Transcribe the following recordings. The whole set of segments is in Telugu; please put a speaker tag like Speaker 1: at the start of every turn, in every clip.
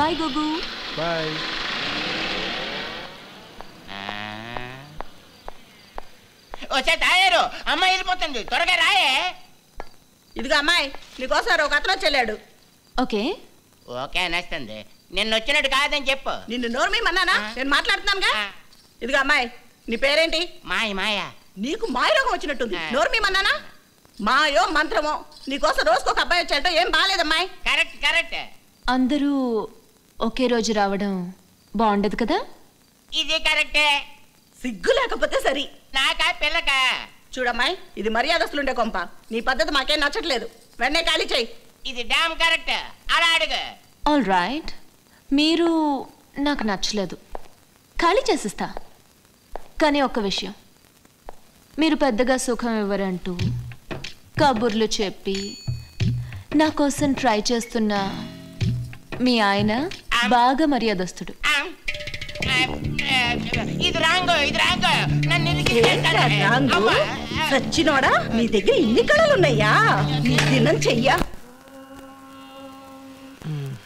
Speaker 1: బాయ్ గుగు.
Speaker 2: బాయ్.
Speaker 3: వచ్చే తాయారు అమ్మాయి వెళ్ళిపోతుంది, త్వరగా రాయే.
Speaker 4: ఇదిగో అమ్మాయి, నీకోసారి ఒక అతను వచ్చాడు.
Speaker 1: ఓకే
Speaker 3: ఓకే అనేస్తుంది. నిన్న వచ్చినట్టు కాదని చెప్పు.
Speaker 4: నిన్ను నోర్మేమన్నానా? నేను మాట్లాడుతున్నానుగా. ఇదిగో అమ్మాయి, నీ పేరేంటి?
Speaker 3: మాయ. మాయ
Speaker 4: నీకు మాయరోగం వచ్చినట్టుంది. నోర్మేమన్నానా? మాయో మంత్రమో, నీకోసం రోజుకు ఒక అబ్బాయి వచ్చాడో ఏం బాగాలేదమ్మాయి.
Speaker 3: Correct correct.
Speaker 1: అందరూ ఒకే రోజు రావడం బాగుండదు కదా.
Speaker 3: ఇది కరెక్టే.
Speaker 4: సిగ్గు లేకపోతే సరి.
Speaker 3: నాకా పిల్లకా?
Speaker 4: చూడమ్మాయి, ఇది మర్యాదస్తులుండే కొంప. నీ పద్ధతి మాకేం నచ్చట్లేదు. వెంటనే ఖాళీ చెయ్యి.
Speaker 3: ఇది డామ్ కరెక్ట్. అలా అడుగు.
Speaker 1: ఆల్ రైట్, మీరు నాకు నచ్చలేదు, ఖాళీ చేసిస్తా. కానీ ఒక్క విషయం, మీరు పెద్దగా సుఖం ఇవ్వరంటూ కబుర్లు చెప్పి నా కోసం ట్రై చేస్తున్న మీ ఆయన బాగా మర్యాదస్తుడు.
Speaker 3: ఇది రాంగో, ఇది రాంగో. నన్ను
Speaker 4: సచ్చినోడా, నీ దగ్గర ఇన్ని కళలున్నాయా? నీ దినం చెయ్యా.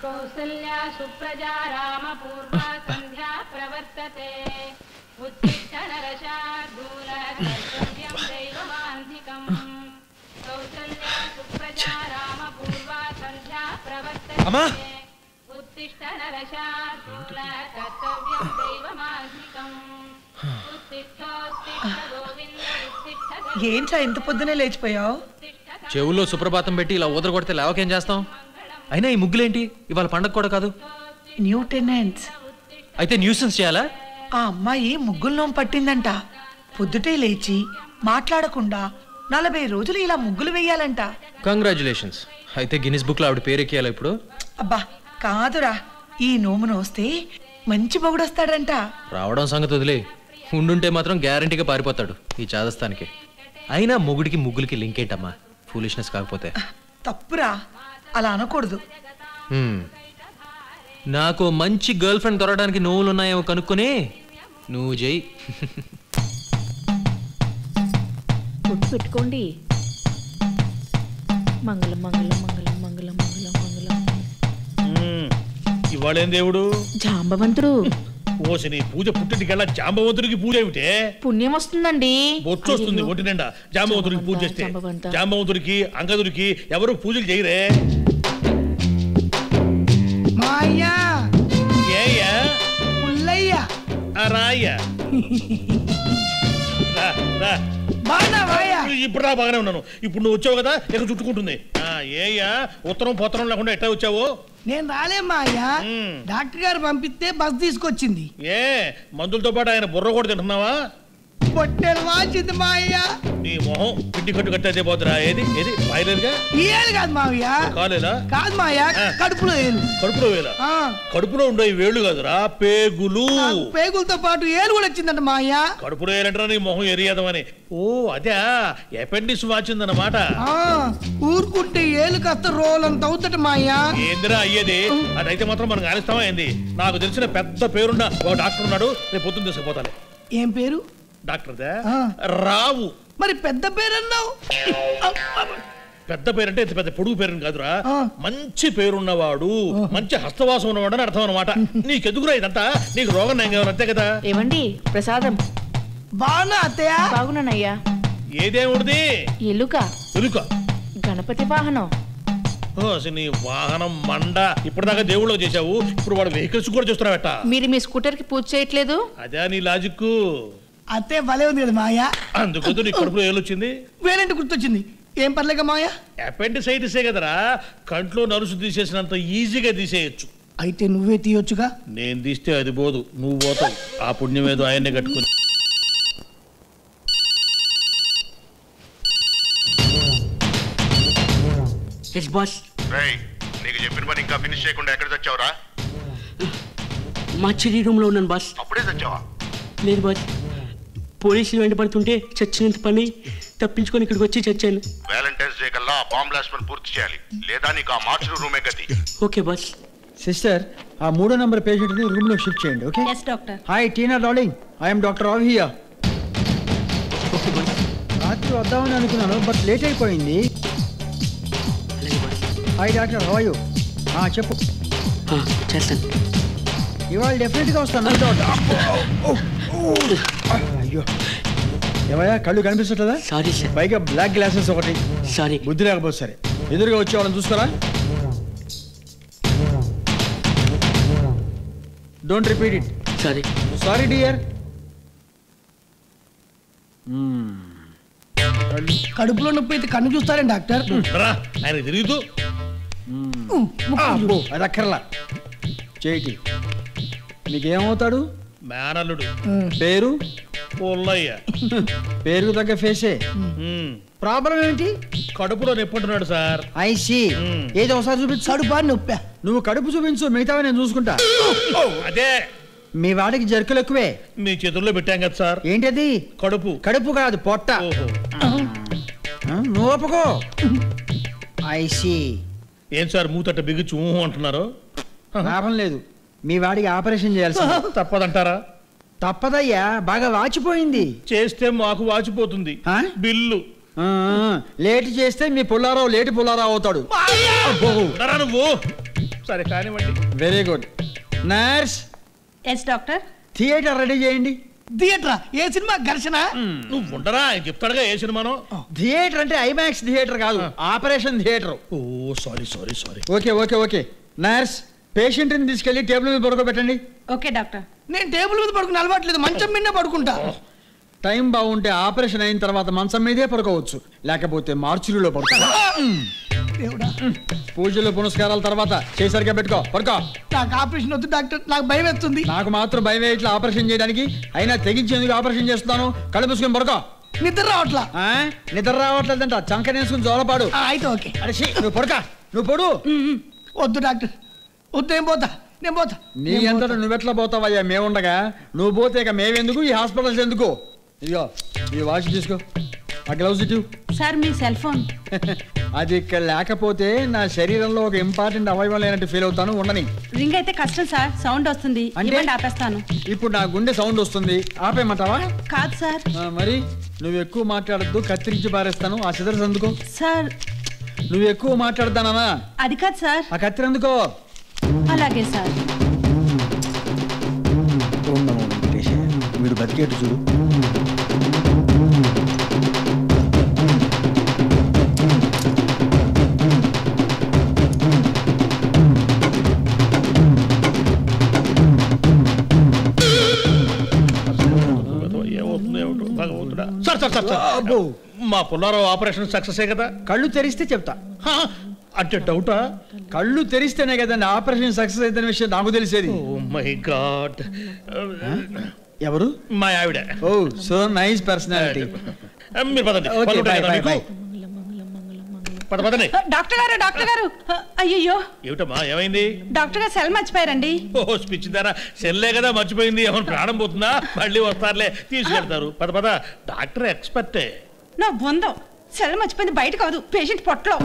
Speaker 5: కౌసల్యా సుప్రజా రామ పూర్వ సంధ్యా ప్రవర్తతే. ఉత్తిష్ట నరశార్దూల కర్తవ్యం దైవమాంధికం. కౌసల్యా సుప్రజా రామ పూర్వ సంధ్యా ప్రవర్తతే. ఉత్తిష్ట నరశార్దూల కర్తవ్యం దైవమాంధికం. ఉత్తిష్ఠోత్తిష్ఠ గోవింద ఉత్తిష్ఠ.
Speaker 4: ఏంట్రా ఇంత పొద్దునే లేచిపోయావు?
Speaker 2: చెవుల్లో సుప్రభాతం పెట్టి ఇలా ఊదర కొడితే లేవకేం చేస్తాం? అయినా ఈ ముగ్గులేంటి, ఇవాళ పండగ కూడా కాదు.
Speaker 4: New tenants.
Speaker 2: అయితే న్యూసెన్స్ చేయాలా?
Speaker 4: ఆ అమ్మాయి ముగ్గుల్లో పట్టిందంట. పొద్దుటే లేచి మాట్లాడకుండా 40 రోజులు ఇలా ముగ్గులు వేయాలంట.
Speaker 2: కంగ్రాచులేషన్స్. అయితే గిన్నిస్ బుక్ లో ఆవిడ పేరెక్కియాలా ఇప్పుడు?
Speaker 4: అబ్బా కాదురా, ఈ నోమును వస్తే మంచి మొగుడొస్తాడంట.
Speaker 2: రావడం సంగతి వదిలే, ఉండుంటే మాత్రం గ్యారంటీగా పారిపోతాడు ఈ చాదస్తానికి. అయినా మొగుడికి ముగ్గులకి లింక్ ఏంటమ్మా, ఫూలిష్నెస్ కాకపోతే.
Speaker 4: తప్పురా, అలా అనకూడదు.
Speaker 2: నాకు మంచి గర్ల్ ఫ్రెండ్ దొరకడానికి నోవులు ఉన్నాయేమో కనుక్కొని నువ్వు చెయ్యి.
Speaker 6: పెట్టుకోండి. మంగళం మంగళం మంగళం మంగళం మంగళం మంగళం.
Speaker 7: ఇవాళేం దేవుడు?
Speaker 6: జాంబవంతుడు.
Speaker 7: ఓసిని పూజ పుట్టింటికెళ్ళా జాంబవంతుడికి పూజ ఏమిటే?
Speaker 6: పుణ్యం వస్తుందండి.
Speaker 7: బొచ్చు వస్తుంది ఒంటి నిండా జాంబవంతుడికి పూజ చేస్తే. జాంబవంతుడికి అంగదుడికి ఎవరు పూజలు చేయరే. ఇప్పుడు రా, బాగానే ఉన్నాను. ఇప్పుడు నువ్వు వచ్చావు కదా, ఇక చుట్టుకుంటుంది. ఏయ్యా ఉత్తరం పొత్తరం లేకుండా ఎట్లా వచ్చావు?
Speaker 8: నేను రాలేమ్మా అయ్యా, డాక్టర్ గారు పంపిస్తే బస్ తీసుకొచ్చింది.
Speaker 7: ఏ మందులతో పాటు ఆయన బుర్ర కూడా తింటున్నావా?
Speaker 8: పొట్టెలు వాచింది మా అయ్యా.
Speaker 7: నీ మొహం పిండి కట్టు కట్టయితే పోతురా. ఏది ఏది బాయిలేదుగా?
Speaker 8: ఈ ఏలు కాదు మావయ్య.
Speaker 7: కాలేదా?
Speaker 8: కాదు మా అయ్యా, కడుపులో ఏలు.
Speaker 7: కడుపులో వేలా? కడుపులో ఉండే వేళ్ళు కాదురా, పేగులు.
Speaker 8: పేగులతో పాటు ఏలు కూడా వచ్చిందంట మా అయ్యా.
Speaker 7: కడుపులో ఏలంటారా నీ మొహం ఎరియదమని. ఓ అదే అపెండిక్స్ వాచిందన్నమాట.
Speaker 8: ఊరుకుంటే ఏలు కాస్త రోలంత అవుతట మా అయ్యా.
Speaker 7: ఏందిరా అయ్యేది? అదైతే మాత్రం మనం కానిస్తామా ఏంది? నాకు తెలిసిన పెద్ద పేరున్న ఒక డాక్టర్ ఉన్నాడు, రేపు పొద్దున్న తీసుకుపోతాను.
Speaker 8: ఏం పేరు?
Speaker 7: డాక్టర్ రావు.
Speaker 8: మరి పెద్ద పేరు అన్నావు?
Speaker 7: పెద్ద పేరంటే ఇంత పెద్ద పొడుగు పేరు కాదురా, మంచి పేరున్నవాడు, మంచి హస్తవాసం ఉన్నవాడు అని అర్థం అనమాట. నీకెందుకురా ఇదంతా? నీకు రోగం నయం అంతే కదా.
Speaker 6: ఏమండి ప్రసాదం?
Speaker 8: బాగున్నా అత్తయ్య.
Speaker 6: బాగున్నానయ్యా.
Speaker 7: ఏ దేవుడిది?
Speaker 6: ఎలుక.
Speaker 7: ఎలుక?
Speaker 6: గణపతి వాహనం.
Speaker 7: నీ వాహనం మండ. ఇప్పటిదాకా దేవుళ్ళు చేసావు, ఇప్పుడు వాడు వెహికల్స్ కూడా చూస్తున్నావట.
Speaker 6: మీరు మీ స్కూటర్ కి పూజ చేయట్లేదు?
Speaker 7: అదే నీ లాజిక్.
Speaker 8: అత్తే భలే ఉంది కదా మాయా.
Speaker 7: అందుకు నీ కడుపులో ఏలొచ్చింది.
Speaker 8: వేరేంటి గుర్తొచ్చింది? ఏం పర్లేక మాయా?
Speaker 7: అపెండిసైటిసే కదరా, కంట్లో నలుసు తీసేసినంత ఈజీగా తీసేయచ్చు.
Speaker 8: అయితే నువ్వే తీయొచ్చుగా.
Speaker 7: నేను తీస్తే అది పోదు, నువ్వు పోతావు. ఆ పుణ్యం ఏదో ఆయన్నే కట్టుకుని.
Speaker 9: నీకు చెప్పిన పని ఇంకా ఫినిష్ చేయకుండా ఎక్కడ చచ్చావురా?
Speaker 10: మా చెల్లి రూమ్ లో ఉన్నాను బాస్.
Speaker 9: అప్పుడే చచ్చావా?
Speaker 10: లేదు బాస్, పోలీసులు వెంటబడుతుంటే చచ్చినంత పని తప్పించుకొని ఇక్కడికి వచ్చి చచ్చాను.
Speaker 9: వ్యాలంటైన్స్ డే కల్లా బాంబ్ బ్లాస్ట్ పని పూర్తి చేయాలి, లేదా నీకు ఆ మార్చులు రూమే గతి.
Speaker 10: Okay boss.
Speaker 11: సిస్టర్, ఆ 3వ నంబర్ పేషెంట్ ని రూమ్ లో షిఫ్ట్ చేయండి. Okay?
Speaker 6: yes doctor.
Speaker 11: Hi Tina darling, I am doctor Rao here.
Speaker 10: Okay boss.
Speaker 11: రాత్రి వద్దామని అనుకున్నాను, బట్ లేట్ అయిపోయింది. Hi doctor, how are you? చెప్పు.
Speaker 10: చేస్తాను.
Speaker 11: ఇవాళ డెఫినెట్గా వస్తాను. అయ్యో ఏమయ్యా కళ్ళు కనిపిస్తుందా?
Speaker 10: Sorry sir.
Speaker 11: పైగా బ్లాక్ గ్లాసెస్ ఒకటి.
Speaker 10: సారీ.
Speaker 11: బుద్ధి లేకపోతే సరే. ఎదురుగా వచ్చే వాళ్ళని చూసుకోరా. Don't repeat it.
Speaker 10: Sorry.
Speaker 11: Sorry dear.
Speaker 8: కడుపులో నొప్పి అయితే కన్ను చూస్తారండి డాక్టర్.
Speaker 7: ఆయన తిరుగుతూ
Speaker 11: అది అక్కర్లా. చేయి. మీకేమవుతాడు?
Speaker 7: మేనల్లుడు.
Speaker 11: పేరు?
Speaker 7: పుల్లయ్య.
Speaker 11: పేరుకు తగ్గ ఫేసే. ప్రాబ్లం ఏంటి?
Speaker 7: కడుపులో నొప్పుంటున్నాడు సార్.
Speaker 11: ఐసి. ఏదో ఒకసారి చూపించు.
Speaker 8: కడుపా నొప్పా?
Speaker 11: నువ్వు కడుపు చూపించు, మిగతావి నేను చూసుకుంటా.
Speaker 7: అదే
Speaker 11: మీ వాడికి జర్కులు ఎక్కువే.
Speaker 7: మీ చేతుల్లో పెట్టాం కదా సార్.
Speaker 11: ఏంటది?
Speaker 7: కడుపు.
Speaker 11: కడుపు కాదు, పొట్ట. నువ్వు ఒప్పుకో. ఐసి.
Speaker 7: ఏం సార్ మూతట్ట బిగుచు అంటున్నారు?
Speaker 11: లాభం లేదు. మీ వాడికి ఆపరేషన్ చేయాల్సి.
Speaker 7: తప్పదంటారా?
Speaker 11: తప్పదయ్యా, బాగా వాచిపోయింది.
Speaker 7: చేస్తే మాకు వాచిపోతుంది బిల్లు.
Speaker 11: లేట్ చేస్తే మీ పుల్లారావు లేటి పుల్లారావు అవుతాడు.
Speaker 7: నువ్వు సరే కానివ్వండి.
Speaker 11: Very good. Nurse.
Speaker 1: Yes doctor.
Speaker 11: Theatre ready చేయండి.
Speaker 8: థియేటరా? ఏ సినిమా? ఘర్షణ?
Speaker 7: నువ్వు ఉండరా, ఆయన చెప్తాడుగా ఏ సినిమానో.
Speaker 11: థియేటర్ అంటే ఐమాక్స్ థియేటర్ కాదు, operation theatre.
Speaker 7: Oh sorry sorry sorry.
Speaker 11: Okay okay okay. Nurse, పేషెంట్ని తీసుకెళ్లి టేబుల్ మీద పడుకోబెట్టండి.
Speaker 1: Okay doctor.
Speaker 8: నేను టేబుల్ మీద పడుకుని అలవాట్లేదు, మంచం మీద పడుకుంటా.
Speaker 11: టైం బాగుంటే ఆపరేషన్ అయిన తర్వాత మంచం మీదే పడుకోవచ్చు, లేకపోతే మార్చురీలో పడుకో. పూజలు పునస్కారాల తర్వాత చేసరిగా పెట్టుకో, పడుకో.
Speaker 8: నాకు ఆపరేషన్ వద్దు డాక్టర్, నాకు భయం వేస్తుంది.
Speaker 11: నాకు మాత్రం భయం ఇట్లా ఆపరేషన్ చేయడానికి. అయినా తెగించేందుకు ఆపరేషన్ చేస్తున్నాను. కళ్ళు మూసుకొని పడుకో.
Speaker 8: నిద్ర రావట్లా.
Speaker 11: నిద్ర రావట్లేదంట, చంకనేసుకుని జోలపాడు.
Speaker 8: అయితే ఓకే.
Speaker 11: అరే నువ్వు పడుకో, నువ్వు పడు.
Speaker 8: వద్దు డాక్టర్, వద్దు. నేను పోతా, నేను పోతా.
Speaker 11: నీ అంతటా నువ్వెట్లా పోతావయ్యా? మేముండగా నువ్వు పోతే ఇక మేమెందుకు, ఈ హాస్పిటల్స్ ఎందుకు? ఇదిగో ఈ వాచ్ తీసుకో, ఆ గ్లౌజ్ ఇటు.
Speaker 1: సార్ మీ సెల్ ఫోన్.
Speaker 11: అది ఇక్కడ లేకపోతే నా శరీరంలో ఒక ఇంపార్టెంట్ అవయవం లేనట్టు ఫీల్ అవుతాను. ఉండని.
Speaker 1: రింగ్ అయితే కష్టం సార్, సౌండ్ వస్తుంది. అంటే ఆపేస్తాను.
Speaker 11: ఇప్పుడు నా గుండె సౌండ్ వస్తుంది, ఆపేయమంటావా?
Speaker 1: కాదు సార్.
Speaker 11: మరి నువ్వు ఎక్కువ మాట్లాడద్దు, కత్తిరించి పారేస్తాను. ఆ సిదర్స్ అందుకో.
Speaker 1: సార్
Speaker 11: నువ్వు ఎక్కువ మాట్లాడతానా?
Speaker 1: అది కాదు సార్.
Speaker 11: ఆ కత్తిరి అందుకో.
Speaker 1: అలాగే సార్.
Speaker 11: వీడు బతికేట్టు చూడు.
Speaker 7: సార్ సార్ సార్ సార్, మా పుల్లారావు ఆపరేషన్ సక్సెస్ కదా?
Speaker 11: కళ్ళు తెరిస్తే చెప్తా.
Speaker 7: అంటే డౌటా?
Speaker 11: కళ్ళు తెరిస్తేనే కదండి ఆపరేషన్ సక్సెస్ అయిన విషయం నాకు తెలిసేది.
Speaker 7: Oh my God.
Speaker 11: ఎవరు?
Speaker 7: మా ఆవిడ.
Speaker 11: Oh so nice personality.
Speaker 7: మీరు పదండి. పదండి.
Speaker 1: డాక్టర్ గారు, డాక్టర్ గారు. అయ్యో
Speaker 7: ఏమిటమ్మా, ఏమైంది?
Speaker 1: డాక్టర్ గారు సెల్ మర్చిపోయారండి.
Speaker 7: ఓ స్పిచ్ ధారా, సెల్లే కదా మర్చిపోయింది. ఏమైనా ప్రాణం పోతుందా? మళ్ళీ వస్తారులే, తీసుకెళ్తారు. పద. డాక్టర్ ఎక్స్పర్టే.
Speaker 1: నా బొందం సెల్ మర్చిపోయింది, బయట కాదు, పేషెంట్ పొట్టలో.